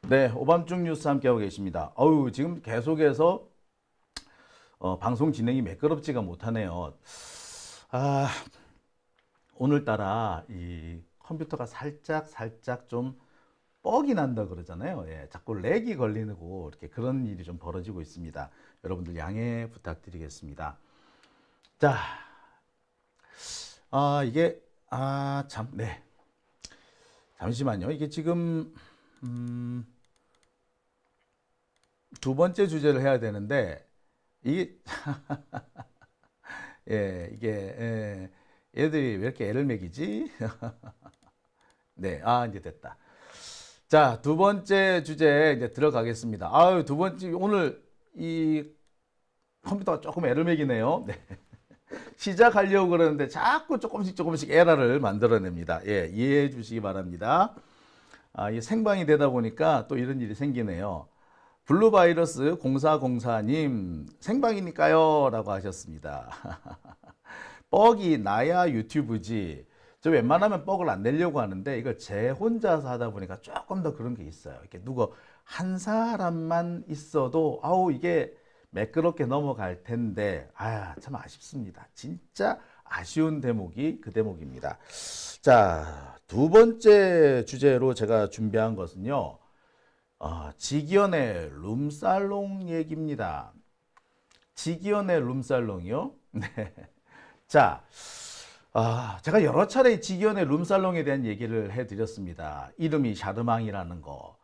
네, 오밤중 뉴스 함께하고 계십니다. 어우, 지금 계속해서 방송 진행이 매끄럽지가 못하네요. 아, 오늘따라 이 컴퓨터가 살짝 좀 뻑이 난다 그러잖아요. 예, 자꾸 렉이 걸리고 이렇게 그런 일이 좀 벌어지고 있습니다. 여러분들 양해 부탁드리겠습니다. 자, 이게 참, 네, 잠시만요. 이게 지금 두 번째 주제를 해야 되는데 이게 얘들이 왜 이렇게 애를 먹이지? 네, 이제 됐다. 자, 두 번째 주제 이제 들어가겠습니다. 두 번째 오늘 이 컴퓨터가 조금 애를 먹이네요. 네. 시작하려고 그러는데 자꾸 조금씩 에러를 만들어냅니다. 예, 이해해 주시기 바랍니다. 이 생방이 되다 보니까 또 이런 일이 생기네요. 블루바이러스 0404님 생방이니까요 라고 하셨습니다. 뻑이 나야 유튜브지. 저 웬만하면 뻑을 안 내려고 하는데 이걸 제 혼자서 하다 보니까 조금 더 그런 게 있어요. 이렇게 누가 한 사람만 있어도 이게 매끄럽게 넘어갈 텐데 참 아쉽습니다. 진짜 아쉬운 대목이 그 대목입니다. 자, 두 번째 주제로 제가 준비한 것은요. 지기현의 룸살롱 얘기입니다. 지기현의 룸살롱이요? 네. 자, 제가 여러 차례 지기현의 룸살롱에 대한 얘기를 해드렸습니다. 이름이 샤르망이라는 거.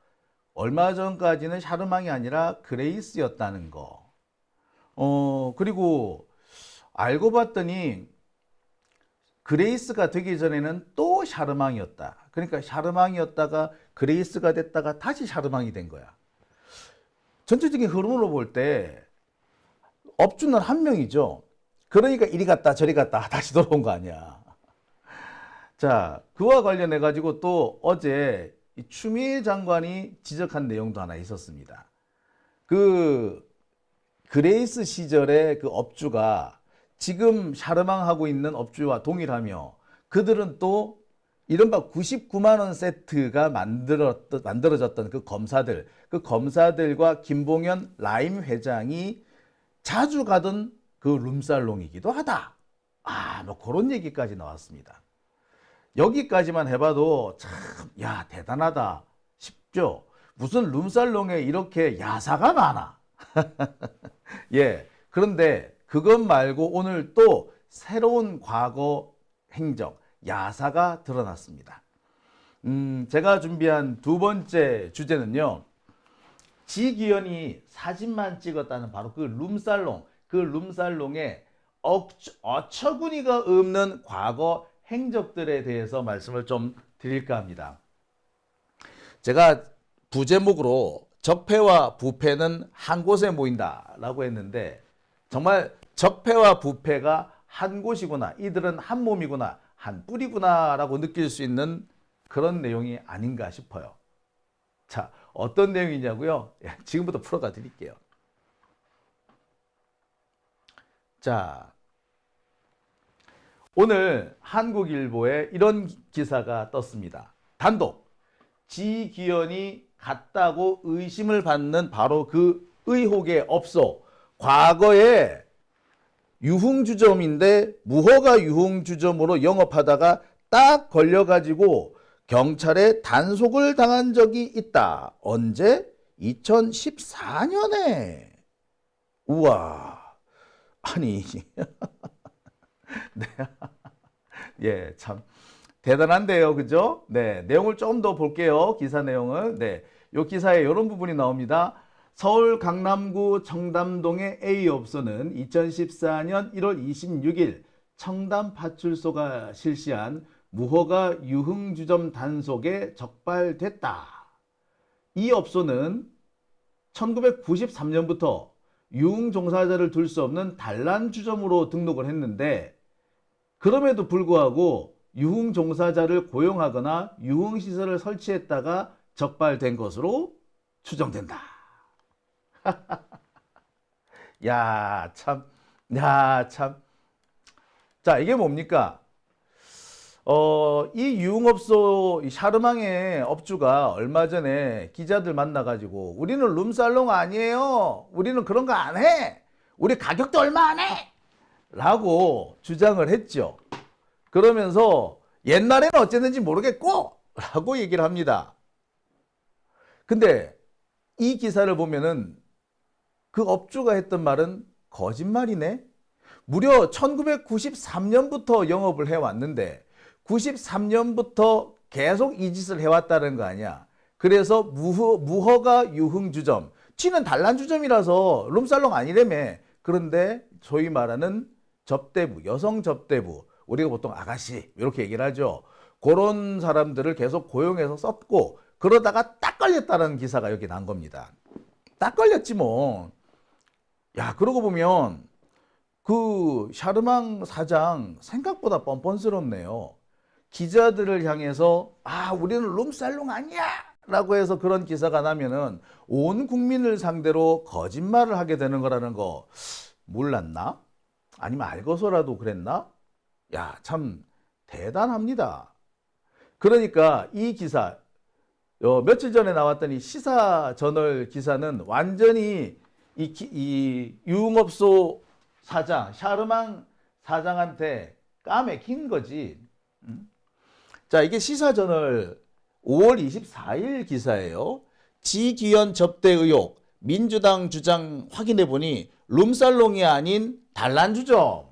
얼마 전까지는 샤르망이 아니라 그레이스였다는 거. 그리고 알고 봤더니 그레이스가 되기 전에는 또 샤르망이었다. 그러니까 샤르망이었다가 그레이스가 됐다가 다시 샤르망이 된 거야. 전체적인 흐름으로 볼 때 업주는 한 명이죠. 그러니까 이리 갔다 저리 갔다 다시 돌아온 거 아니야. 자, 그와 관련해 가지고 또 어제 이 추미애 장관이 지적한 내용도 하나 있었습니다. 그 그레이스 시절의 그 업주가 지금 샤르망하고 있는 업주와 동일하며 그들은 또 이른바 99만 원 세트가 만들어졌던 그 검사들과 김봉현 라임 회장이 자주 가던 그 룸살롱이기도 하다. 뭐 그런 얘기까지 나왔습니다. 여기까지만 해봐도 참, 대단하다 싶죠. 무슨 룸살롱에 이렇게 야사가 많아. 예. 그런데 그것 말고 오늘 또 새로운 과거 행적, 야사가 드러났습니다. 제가 준비한 두 번째 주제는요. 지기현이 사진만 찍었다는 바로 그 룸살롱에 어처구니가 없는 과거 행적들에 대해서 말씀을 좀 드릴까 합니다. 제가 부제목으로 적폐와 부패는 한 곳에 모인다라고 했는데 정말 적폐와 부패가 한 곳이구나. 이들은 한 몸이구나. 한 뿌리구나라고 느낄 수 있는 그런 내용이 아닌가 싶어요. 자, 어떤 내용이냐고요? 지금부터 풀어가 드릴게요. 자, 오늘 한국일보에 이런 기사가 떴습니다. 단독 지기현이 갔다고 의심을 받는 바로 그 의혹의 업소. 과거에 유흥주점인데 무허가 유흥주점으로 영업하다가 딱 걸려가지고 경찰에 단속을 당한 적이 있다. 언제? 2014년에. 우와. 아니. 네. 예, 참 대단한데요. 그죠? 네. 내용을 좀 더 볼게요. 기사 내용을. 네. 요 기사에 이런 부분이 나옵니다. 서울 강남구 청담동의 A업소는 2014년 1월 26일 청담파출소가 실시한 무허가 유흥주점 단속에 적발됐다. 이 업소는 1993년부터 유흥종사자를 둘 수 없는 단란주점으로 등록을 했는데 그럼에도 불구하고 유흥종사자를 고용하거나 유흥시설을 설치했다가 적발된 것으로 추정된다. 야, 참. 자, 이게 뭡니까? 이 유흥업소 이 샤르망의 업주가 얼마 전에 기자들 만나가지고 우리는 룸살롱 아니에요. 우리는 그런 거 안 해. 우리 가격도 얼마 안 해. 라고 주장을 했죠. 그러면서 옛날에는 어쨌는지 모르겠고 라고 얘기를 합니다. 근데 이 기사를 보면은 그 업주가 했던 말은 거짓말이네. 무려 1993년부터 영업을 해왔는데 93년부터 계속 이 짓을 해왔다는 거 아니야. 그래서 무허가 유흥주점. 지는 단란주점이라서 룸살롱 아니라며. 그런데 소위 말하는 접대부, 여성 접대부, 우리가 보통 아가씨 이렇게 얘기를 하죠. 그런 사람들을 계속 고용해서 썼고 그러다가 딱 걸렸다는 기사가 여기 난 겁니다. 딱 걸렸지 뭐. 야, 그러고 보면 그 샤르망 사장 생각보다 뻔뻔스럽네요. 기자들을 향해서 우리는 룸살롱 아니야 라고 해서 그런 기사가 나면은 온 국민을 상대로 거짓말을 하게 되는 거라는 거 몰랐나? 아니면 알고서라도 그랬나? 야, 참 대단합니다. 그러니까 이 기사 며칠 전에 나왔던 이 시사저널 기사는 완전히 이 유흥업소 사장, 샤르망 사장한테 까매긴 거지. 자, 이게 시사저널 5월 24일 기사예요. 지기현 접대 의혹, 민주당 주장 확인해 보니 룸살롱이 아닌 단란주점.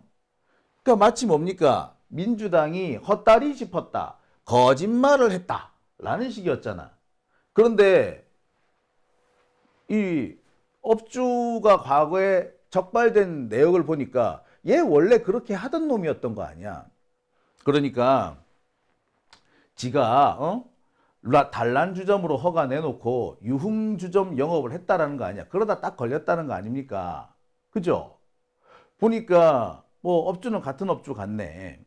그러니까 마치 뭡니까? 민주당이 헛다리 짚었다. 거짓말을 했다. 라는 식이었잖아. 그런데 이 업주가 과거에 적발된 내역을 보니까 얘 원래 그렇게 하던 놈이었던 거 아니야. 그러니까 지가 단란주점으로 허가 내놓고 유흥주점 영업을 했다라는 거 아니야. 그러다 딱 걸렸다는 거 아닙니까? 그죠? 보니까 뭐 업주는 같은 업주 같네.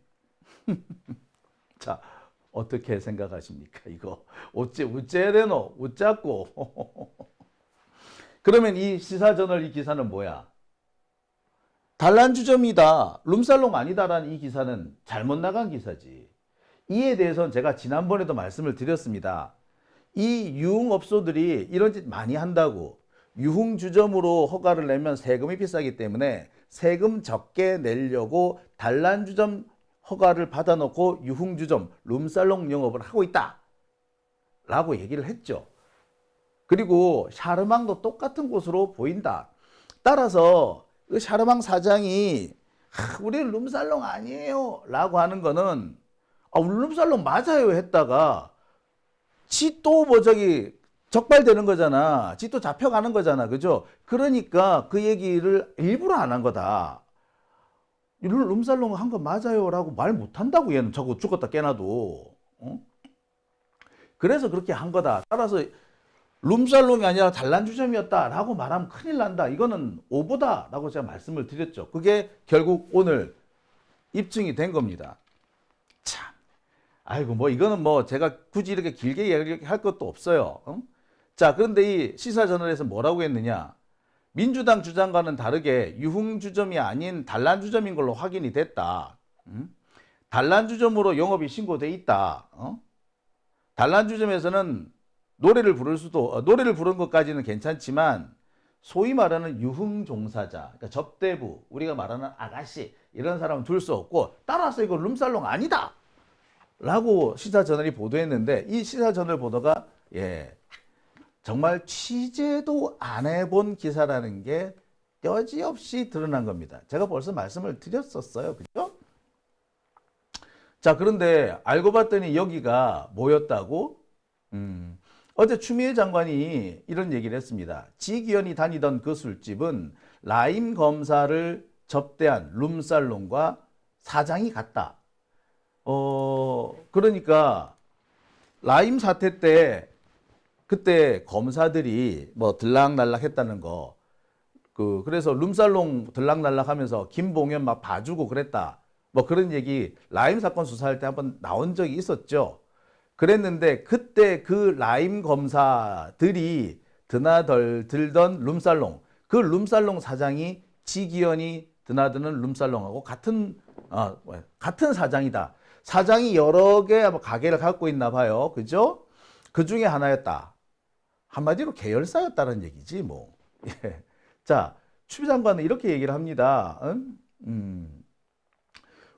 자, 어떻게 생각하십니까? 이거 어째야 되노? 어쩌고? 그러면 이 시사저널 이 기사는 뭐야? 단란주점이다, 룸살롱 아니다라는 이 기사는 잘못 나간 기사지. 이에 대해서는 제가 지난번에도 말씀을 드렸습니다. 이 유흥업소들이 이런 짓 많이 한다고. 유흥주점으로 허가를 내면 세금이 비싸기 때문에 세금 적게 내려고 단란주점 허가를 받아놓고 유흥주점, 룸살롱 영업을 하고 있다 라고 얘기를 했죠. 그리고 샤르망도 똑같은 곳으로 보인다. 따라서 그 샤르망 사장이 우리는 룸살롱 아니에요 라고 하는 거는 룸살롱 맞아요 했다가 지 또 뭐 적발되는 거잖아. 지 또 잡혀가는 거잖아. 그죠? 그러니까 그 얘기를 일부러 안 한 거다. 룸살롱 한 거 맞아요 라고 말 못한다고 얘는 저거 죽었다 깨나도. 그래서 그렇게 한 거다. 따라서 룸살롱이 아니라 단란주점이었다 라고 말하면 큰일 난다. 이거는 오보다 라고 제가 말씀을 드렸죠. 그게 결국 오늘 입증이 된 겁니다. 참, 아이고 뭐 이거는 뭐 제가 굳이 이렇게 길게 이야기할 것도 없어요. 자, 그런데 이 시사저널에서 뭐라고 했느냐. 민주당 주장과는 다르게 유흥주점이 아닌 단란주점인 걸로 확인이 됐다. 단란주점으로 영업이 신고돼 있다. 단란주점에서는 노래를 부른 것까지는 괜찮지만 소위 말하는 유흥종사자, 그러니까 접대부, 우리가 말하는 아가씨 이런 사람은 둘 수 없고 따라서 이거 룸살롱 아니다 라고 시사저널이 보도했는데 이 시사저널 보도가 정말 취재도 안 해본 기사라는 게 여지없이 드러난 겁니다. 제가 벌써 말씀을 드렸었어요. 그죠? 자, 그런데 알고 봤더니 여기가 뭐였다고? 어제 추미애 장관이 이런 얘기를 했습니다. 지기현이 다니던 그 술집은 라임 검사를 접대한 룸살롱과 사장이 같다. 그러니까 라임 사태 때 그때 검사들이 뭐 들락날락 했다는 거, 그래서 룸살롱 들락날락 하면서 김봉현 막 봐주고 그랬다. 뭐 그런 얘기 라임 사건 수사할 때 한번 나온 적이 있었죠. 그랬는데 그때 그 라임 검사들이 드나들 들던 룸살롱, 그 룸살롱 사장이 지기현이 드나드는 룸살롱하고 같은 사장이다. 사장이 여러 개 가게를 갖고 있나 봐요. 그죠? 그 중에 하나였다. 한마디로 계열사였다는 얘기지 뭐. 예. 자, 추비장관은 이렇게 얘기를 합니다.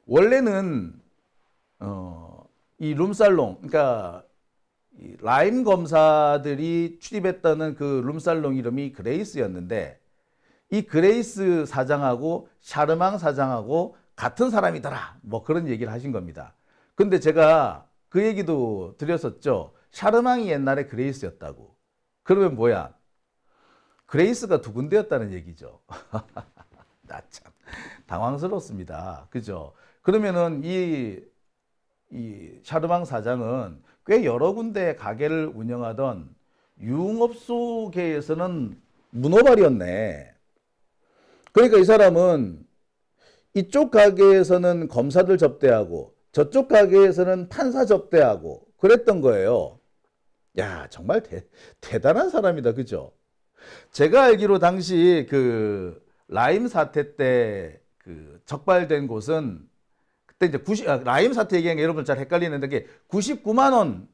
원래는 이 룸살롱, 그러니까 이 라임 검사들이 출입했다는 그 룸살롱 이름이 그레이스였는데, 이 그레이스 사장하고 샤르망 사장하고 같은 사람이더라, 뭐 그런 얘기를 하신 겁니다. 근데 제가 그 얘기도 드렸었죠. 샤르망이 옛날에 그레이스였다고. 그러면 뭐야? 그레이스가 두 군데였다는 얘기죠. 나 참 당황스럽습니다. 그죠? 그러면은 이 샤르망 사장은 꽤 여러 군데 가게를 운영하던 유흥업소계에서는 문어발이었네. 그러니까 이 사람은 이쪽 가게에서는 검사들 접대하고 저쪽 가게에서는 판사 접대하고 그랬던 거예요. 야, 정말 대단한 사람이다. 그죠? 제가 알기로 당시 그 라임 사태 때 그 적발된 곳은, 그때 이제 라임 사태 얘기하는 게 여러분 잘 헷갈리는데, 게 99만 원,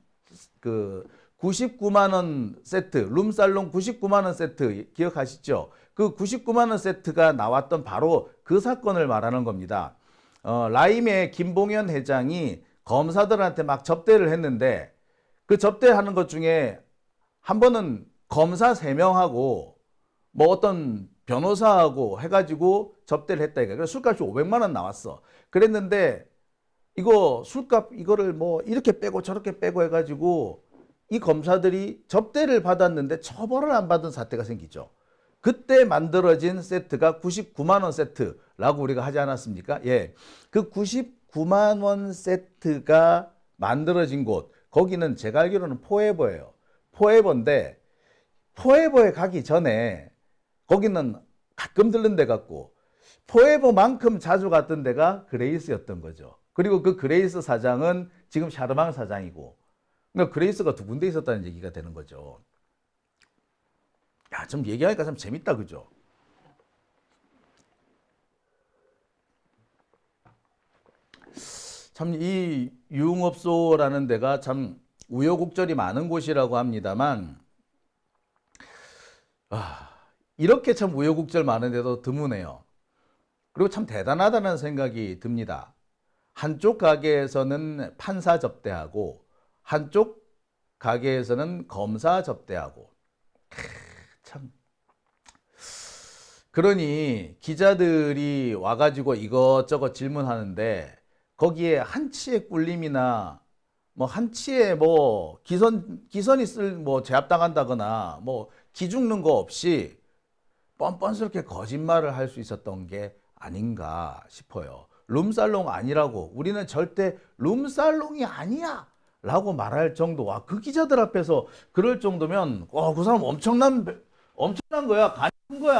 그 99만 원 세트, 룸살롱 99만 원 세트 기억하시죠? 그 99만 원 세트가 나왔던 바로 그 사건을 말하는 겁니다. 라임의 김봉현 회장이 검사들한테 막 접대를 했는데, 그 접대하는 것 중에 한 번은 검사 3명하고 뭐 어떤 변호사하고 해가지고 접대를 했다 이거. 그래서 술값이 500만 원 나왔어. 그랬는데 이거 술값 이거를 뭐 이렇게 빼고 저렇게 빼고 해가지고 이 검사들이 접대를 받았는데 처벌을 안 받은 사태가 생기죠. 그때 만들어진 세트가 99만 원 세트라고 우리가 하지 않았습니까? 예. 그 99만 원 세트가 만들어진 곳, 거기는 제가 알기로는 포에버예요. 포에버인데, 포에버에 가기 전에 거기는 가끔 들른 데 같고, 포에버만큼 자주 갔던 데가 그레이스였던 거죠. 그리고 그 그레이스 사장은 지금 샤르망 사장이고, 그러니까 그레이스가 두 군데 있었다는 얘기가 되는 거죠. 야, 좀 얘기하니까 참 재밌다, 그죠? 참 이 유흥업소라는 데가 참 우여곡절이 많은 곳이라고 합니다만, 이렇게 참 우여곡절 많은데도 드무네요. 그리고 참 대단하다는 생각이 듭니다. 한쪽 가게에서는 판사 접대하고 한쪽 가게에서는 검사 접대하고. 참. 그러니 기자들이 와가지고 이것저것 질문하는데 거기에 한치의 꿀림이나 뭐 한치의 뭐 기선이 뭐 제압당한다거나 뭐 기죽는 거 없이 뻔뻔스럽게 거짓말을 할 수 있었던 게 아닌가 싶어요. 룸살롱 아니라고, 우리는 절대 룸살롱이 아니야 라고 말할 정도와, 그 기자들 앞에서 그럴 정도면 그 사람 엄청난 거야. 간이 큰 거야.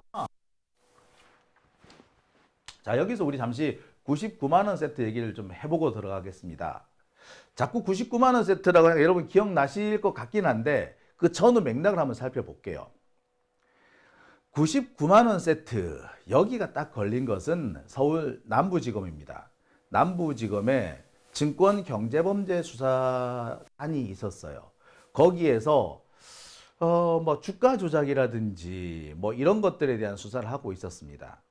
자, 여기서 우리 잠시 99만 원 세트 얘기를 좀 해보고 들어가겠습니다. 자꾸 99만 원 세트라고 하니까 여러분 기억나실 것 같긴 한데 그 전후 맥락을 한번 살펴볼게요. 99만 원 세트, 여기가 딱 걸린 것은 서울 남부지검입니다. 남부지검에 증권경제범죄수사단이 있었어요. 거기에서 뭐 주가 조작이라든지 뭐 이런 것들에 대한 수사를 하고 있었습니다.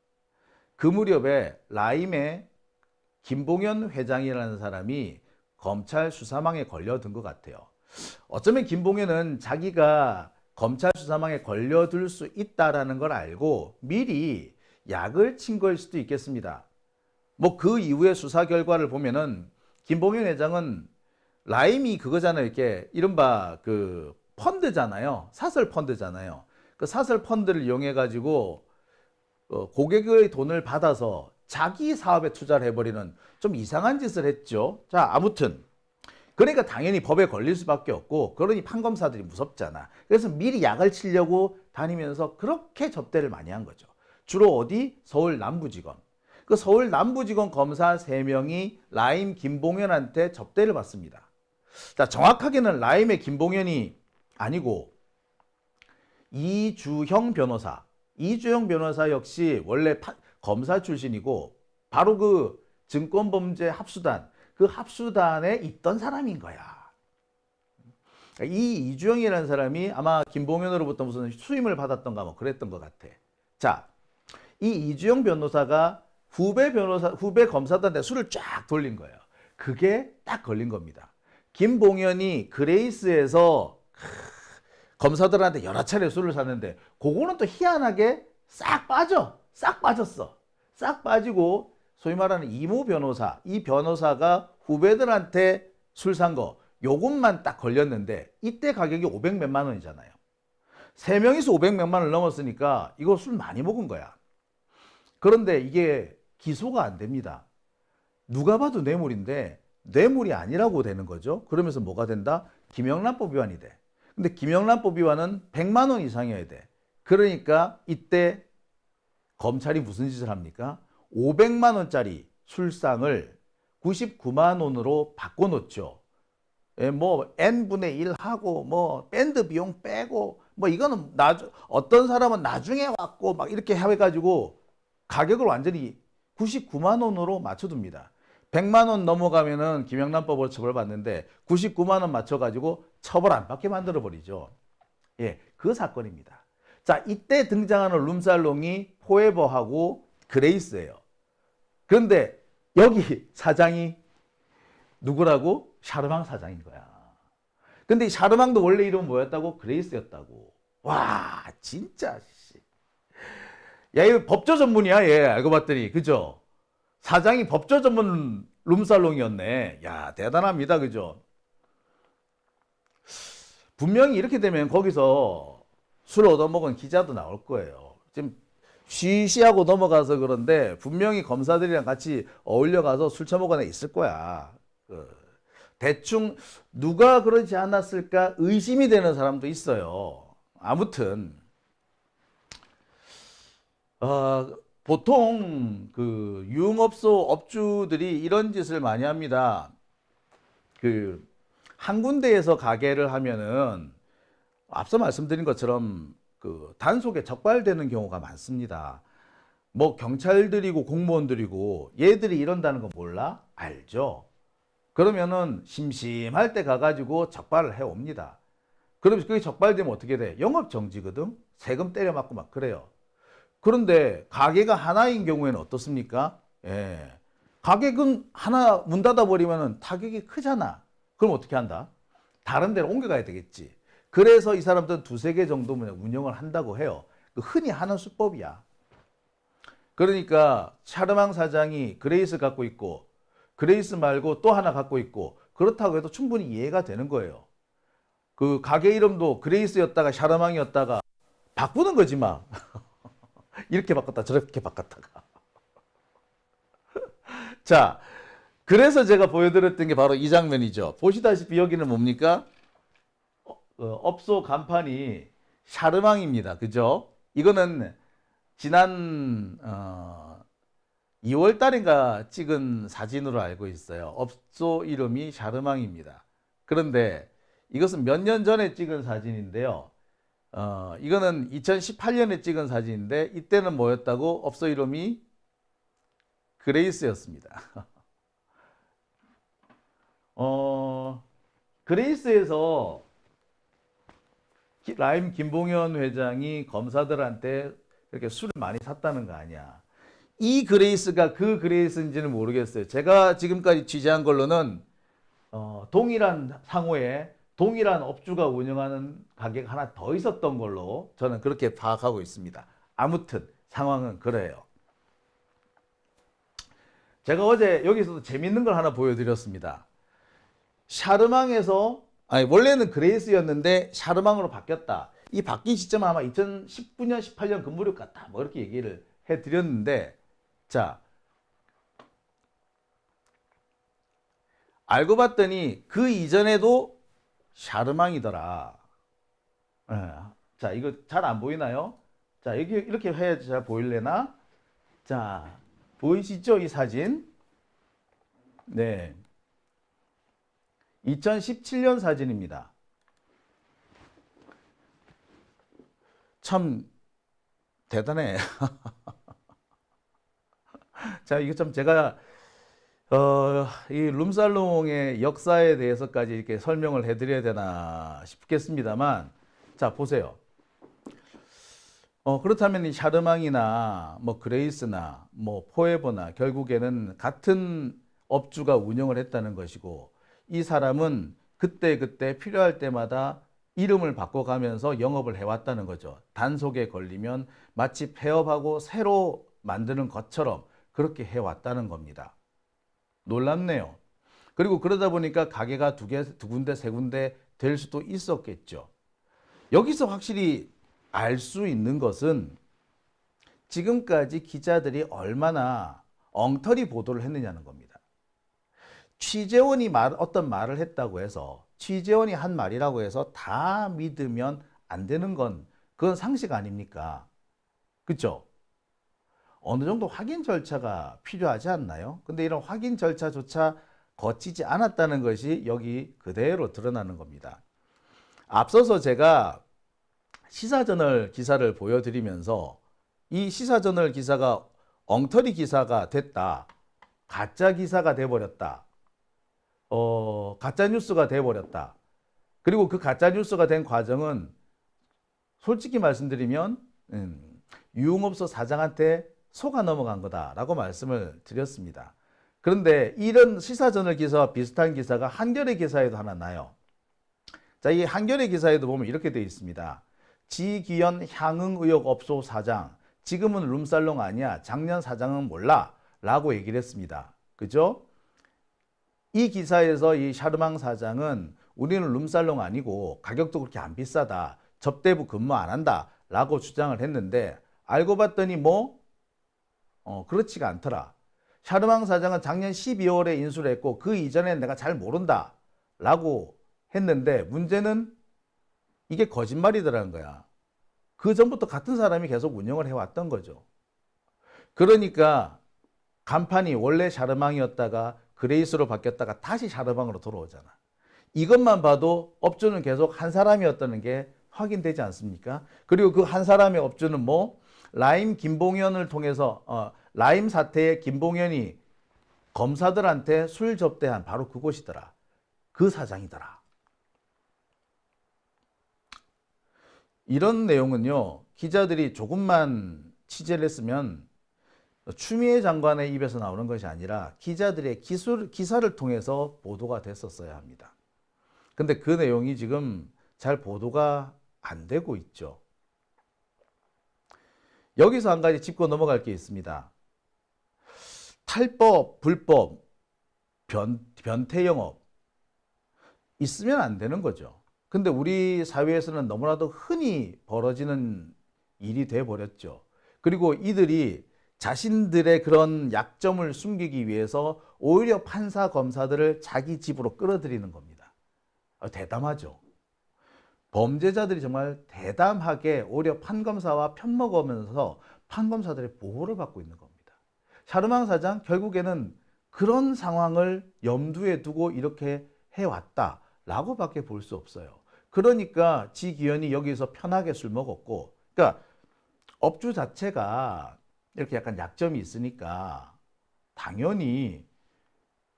그 무렵에 라임의 김봉현 회장이라는 사람이 검찰 수사망에 걸려든 것 같아요. 어쩌면 김봉현은 자기가 검찰 수사망에 걸려들 수 있다라는 걸 알고 미리 약을 친 걸 수도 있겠습니다. 뭐 그 이후의 수사 결과를 보면은 김봉현 회장은 라임이 그거잖아요. 이렇게 이른바 그 펀드잖아요. 사설 펀드잖아요. 그 사설 펀드를 이용해 가지고 고객의 돈을 받아서 자기 사업에 투자를 해버리는 좀 이상한 짓을 했죠. 자, 아무튼 그러니까 당연히 법에 걸릴 수밖에 없고, 그러니 판검사들이 무섭잖아. 그래서 미리 약을 치려고 다니면서 그렇게 접대를 많이 한 거죠. 주로 어디? 서울 남부지검. 그 서울 남부지검 검사 3명이 라임 김봉현한테 접대를 받습니다. 자, 정확하게는 라임의 김봉현이 아니고 이주형 변호사 역시 원래 검사 출신이고 바로 그 증권범죄 합수단, 그 합수단에 있던 사람인 거야. 이 이주영이라는 사람이 아마 김봉현으로부터 무슨 수임을 받았던가 뭐 그랬던 것 같아. 자, 이 이주영 변호사가 후배 검사들한테 수를 쫙 돌린 거예요. 그게 딱 걸린 겁니다. 김봉현이 그레이스에서 검사들한테 여러 차례 수를 샀는데 그거는 또 희한하게 싹 빠졌어. 싹 빠지고 소위 말하는 이모 변호사, 이 변호사가 후배들한테 술 산 거 요것만 딱 걸렸는데 이때 가격이 500 몇만 원이잖아요. 3명이서 500 몇만 원을 넘었으니까 이거 술 많이 먹은 거야. 그런데 이게 기소가 안 됩니다. 누가 봐도 뇌물인데 뇌물이 아니라고 되는 거죠. 그러면서 뭐가 된다? 김영란법 위반이 돼. 근데 김영란법 위반은 100만 원 이상이어야 돼. 그러니까 이때 검찰이 무슨 짓을 합니까? 500만 원짜리 술상을 99만 원으로 바꿔놓죠. 뭐 n분의 1 하고 뭐 밴드 비용 빼고 뭐 이거는 어떤 사람은 나중에 왔고 막 이렇게 해가지고 가격을 완전히 99만 원으로 맞춰둡니다. 100만 원 넘어가면은 김영란법으로 처벌받는데 99만 원 맞춰가지고 처벌 안 받게 만들어 버리죠. 예, 그 사건입니다. 자, 이때 등장하는 룸살롱이 포에버하고 그레이스예요. 그런데 여기 사장이 누구라고? 샤르망 사장인 거야. 근데 이 샤르망도 원래 이름은 뭐였다고? 그레이스였다고. 와, 진짜. 야, 이거 법조 전문이야, 얘. 알고 봤더니. 그죠? 사장이 법조 전문 룸살롱이었네. 야, 대단합니다. 그죠? 분명히 이렇게 되면 거기서 술 얻어먹은 기자도 나올 거예요. 지금 쉬쉬하고 넘어가서 그런데 분명히 검사들이랑 같이 어울려가서 술 처먹은 애 있을 거야. 대충 누가 그러지 않았을까 의심이 되는 사람도 있어요. 아무튼 보통 그 유흥업소 업주들이 이런 짓을 많이 합니다. 한 군데에서 가게를 하면은 앞서 말씀드린 것처럼 그 단속에 적발되는 경우가 많습니다. 뭐 경찰들이고 공무원들이고 얘들이 이런다는 거 몰라? 알죠? 그러면은 심심할 때 가가지고 적발을 해옵니다. 그러면 그게 적발되면 어떻게 돼? 영업정지거든? 세금 때려맞고 막 그래요. 그런데 가게가 하나인 경우에는 어떻습니까? 예. 가게는 하나 문 닫아버리면 타격이 크잖아. 그럼 어떻게 한다? 다른 데로 옮겨가야 되겠지. 그래서 이 사람들은 두세 개 정도면 운영을 한다고 해요. 흔히 하는 수법이야. 그러니까 샤르망 사장이 그레이스 갖고 있고 그레이스 말고 또 하나 갖고 있고 그렇다고 해도 충분히 이해가 되는 거예요. 그 가게 이름도 그레이스였다가 샤르망이었다가 바꾸는 거지 막. 이렇게 바꿨다 저렇게 바꿨다가. 자, 그래서 제가 보여드렸던 게 바로 이 장면이죠. 보시다시피 여기는 뭡니까? 업소 간판이 샤르망입니다. 그죠? 이거는 지난 2월 달인가 찍은 사진으로 알고 있어요. 업소 이름이 샤르망입니다. 그런데 이것은 몇 년 전에 찍은 사진인데요. 이거는 2018년에 찍은 사진인데 이때는 뭐였다고? 업소 이름이 그레이스였습니다. 그레이스에서 라임 김봉현 회장이 검사들한테 이렇게 술을 많이 샀다는 거 아니야. 이 그레이스가 그 그레이스인지는 모르겠어요. 제가 지금까지 취재한 걸로는 동일한 상호에 동일한 업주가 운영하는 가게가 하나 더 있었던 걸로 저는 그렇게 파악하고 있습니다. 아무튼 상황은 그래요. 제가 어제 여기서도 재밌는 걸 하나 보여드렸습니다. 샤르망에서 원래는 그레이스였는데 샤르망으로 바뀌었다. 이 바뀐 시점은 아마 2019년, 18년 그 무렵 같다. 뭐 이렇게 얘기를 해드렸는데, 자, 알고 봤더니 그 이전에도 샤르망이더라. 자, 이거 잘 안 보이나요? 자, 여기 이렇게 해야지 잘 보일래나? 자, 보이시죠? 이 사진. 네. 2017년 사진입니다. 참 대단해. 자, 이거 좀 제가 이 룸살롱의 역사에 대해서까지 이렇게 설명을 해드려야 되나 싶겠습니다만, 자, 보세요. 그렇다면 이 샤르망이나 뭐 그레이스나 뭐 포에버나 결국에는 같은 업주가 운영을 했다는 것이고, 이 사람은 그때그때 필요할 때마다 이름을 바꿔가면서 영업을 해왔다는 거죠. 단속에 걸리면 마치 폐업하고 새로 만드는 것처럼 그렇게 해왔다는 겁니다. 놀랍네요. 그리고 그러다 보니까 가게가 두 군데, 세 군데 될 수도 있었겠죠. 여기서 확실히 알 수 있는 것은 지금까지 기자들이 얼마나 엉터리 보도를 했느냐는 겁니다. 취재원이 어떤 말을 했다고 해서, 취재원이 한 말이라고 해서 다 믿으면 안 되는 건 그건 상식 아닙니까? 그렇죠? 어느 정도 확인 절차가 필요하지 않나요? 근데 이런 확인 절차조차 거치지 않았다는 것이 여기 그대로 드러나는 겁니다. 앞서서 제가 시사저널 기사를 보여드리면서 이 시사저널 기사가 엉터리 기사가 됐다, 가짜 기사가 돼버렸다, 가짜 뉴스가 돼버렸다, 그리고 그 가짜 뉴스가 된 과정은 솔직히 말씀드리면 유흥업소 사장한테 속아 넘어간 거다라고 말씀을 드렸습니다. 그런데 이런 시사저널 기사와 비슷한 기사가 한겨레 기사에도 하나 나요. 자, 이 한겨레 기사에도 보면 이렇게 되어 있습니다. 지기현 향응의혹업소 사장, 지금은 룸살롱 아니야, 작년 사장은 몰라 라고 얘기를 했습니다. 그죠? 이 기사에서 이 샤르망 사장은 우리는 룸살롱 아니고 가격도 그렇게 안 비싸다, 접대부 근무 안 한다 라고 주장을 했는데, 알고 봤더니 그렇지가 않더라. 샤르망 사장은 작년 12월에 인수를 했고 그 이전에 내가 잘 모른다 라고 했는데, 문제는 이게 거짓말이더라는 거야. 그 전부터 같은 사람이 계속 운영을 해왔던 거죠. 그러니까 간판이 원래 샤르망이었다가 그레이스로 바뀌었다가 다시 샤르망으로 돌아오잖아. 이것만 봐도 업주는 계속 한 사람이었다는 게 확인되지 않습니까? 그리고 그 한 사람의 업주는 라임 김봉현을 통해서 라임 사태에 김봉현이 검사들한테 술 접대한 바로 그곳이더라. 그 사장이더라. 이런 내용은요, 기자들이 조금만 취재를 했으면 추미애 장관의 입에서 나오는 것이 아니라 기자들의 기사를 통해서 보도가 됐었어야 합니다. 근데 그 내용이 지금 잘 보도가 안 되고 있죠. 여기서 한 가지 짚고 넘어갈 게 있습니다. 탈법, 불법, 변태 영업 있으면 안 되는 거죠. 근데 우리 사회에서는 너무나도 흔히 벌어지는 일이 돼 버렸죠. 그리고 이들이 자신들의 그런 약점을 숨기기 위해서 오히려 판사, 검사들을 자기 집으로 끌어들이는 겁니다. 대담하죠. 범죄자들이 정말 대담하게 오히려 판검사와 편먹으면서 판검사들의 보호를 받고 있는 겁니다. 샤르망 사장 결국에는 그런 상황을 염두에 두고 이렇게 해왔다라고 밖에 볼 수 없어요. 그러니까 지기현이 여기서 편하게 술 먹었고, 그러니까 업주 자체가 이렇게 약간 약점이 있으니까 당연히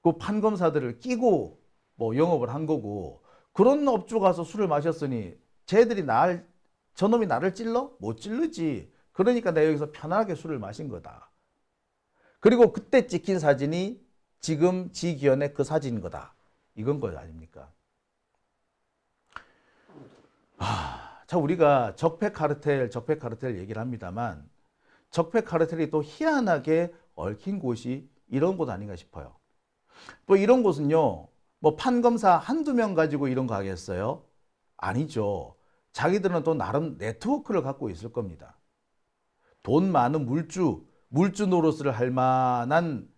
그 판검사들을 끼고 영업을 한 거고, 그런 업주 가서 술을 마셨으니 저놈이 나를 찔러? 못 찔르지. 그러니까 내가 여기서 편하게 술을 마신 거다. 그리고 그때 찍힌 사진이 지금 지기현의 그 사진인 거다. 이건 거 아닙니까? 자, 우리가 적폐 카르텔 얘기를 합니다만, 적폐 카르텔이 또 희한하게 얽힌 곳이 이런 곳 아닌가 싶어요. 이런 곳은요, 판검사 한두 명 가지고 이런 거 하겠어요? 아니죠. 자기들은 또 나름 네트워크를 갖고 있을 겁니다. 돈 많은 물주 노릇을 할 만한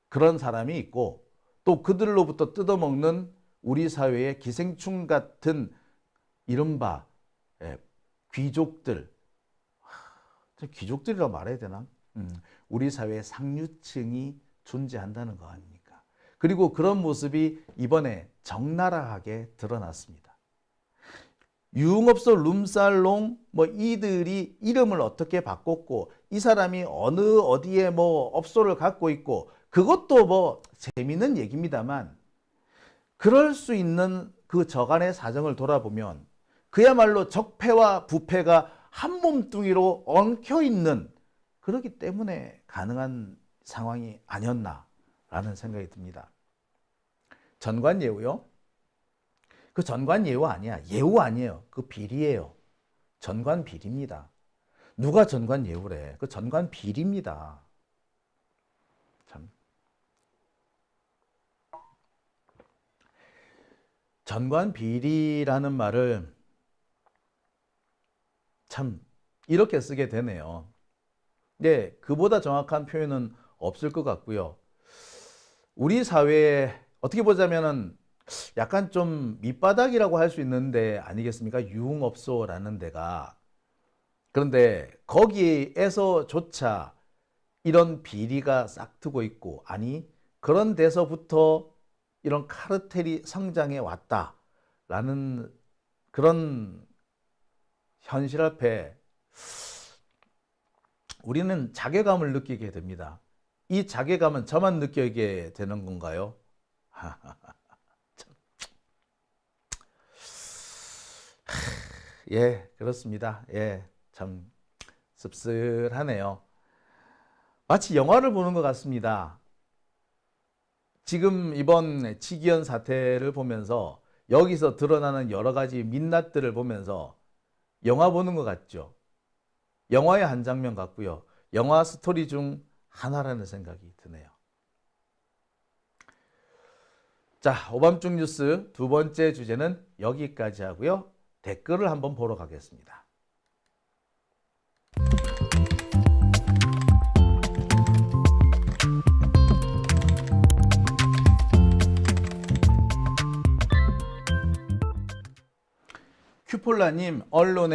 그런 사람이 있고, 또 그들로부터 뜯어먹는 우리 사회의 기생충 같은 이른바 귀족들, 귀족들이라고 말해야 되나? 우리 사회의 상류층이 존재한다는 거 아닙니까? 그리고 그런 모습이 이번에 적나라하게 드러났습니다. 유흥업소 룸살롱 이들이 이름을 어떻게 바꿨고, 이 사람이 어디에 업소를 갖고 있고, 그것도 뭐 재미있는 얘기입니다만 그럴 수 있는 그 저간의 사정을 돌아보면 그야말로 적폐와 부패가 한 몸뚱이로 엉켜 있는 그렇기 때문에 가능한 상황이 아니었나라는 생각이 듭니다. 전관예우요? 그 전관예우 아니야. 예우 아니에요. 그 비리예요. 전관비리입니다. 누가 전관예우래? 그 전관비리입니다. 참. 전관비리라는 말을 참 이렇게 쓰게 되네요. 네, 그보다 정확한 표현은 없을 것 같고요. 우리 사회에 어떻게 보자면은 약간 좀 밑바닥이라고 할 수 있는데 아니겠습니까? 유흥업소라는 데가. 그런데 거기에서조차 이런 비리가 싹트고 있고, 아니 그런 데서부터 이런 카르텔이 성장해 왔다라는 그런 현실 앞에 우리는 자괴감을 느끼게 됩니다. 이 자괴감은 저만 느끼게 되는 건가요? 예, 그렇습니다. 예, 참 씁쓸하네요. 마치 영화를 보는 것 같습니다. 지금 이번 지기현 사태를 보면서 여기서 드러나는 여러 가지 민낯들을 보면서 영화 보는 것 같죠. 영화의 한 장면 같고요. 영화 스토리 중 하나라는 생각이 드네요. 자, 오밤중 뉴스 두 번째 주제는 여기까지 하고요. 댓글을 한번 보러 가겠습니다. 큐폴라님, 언론에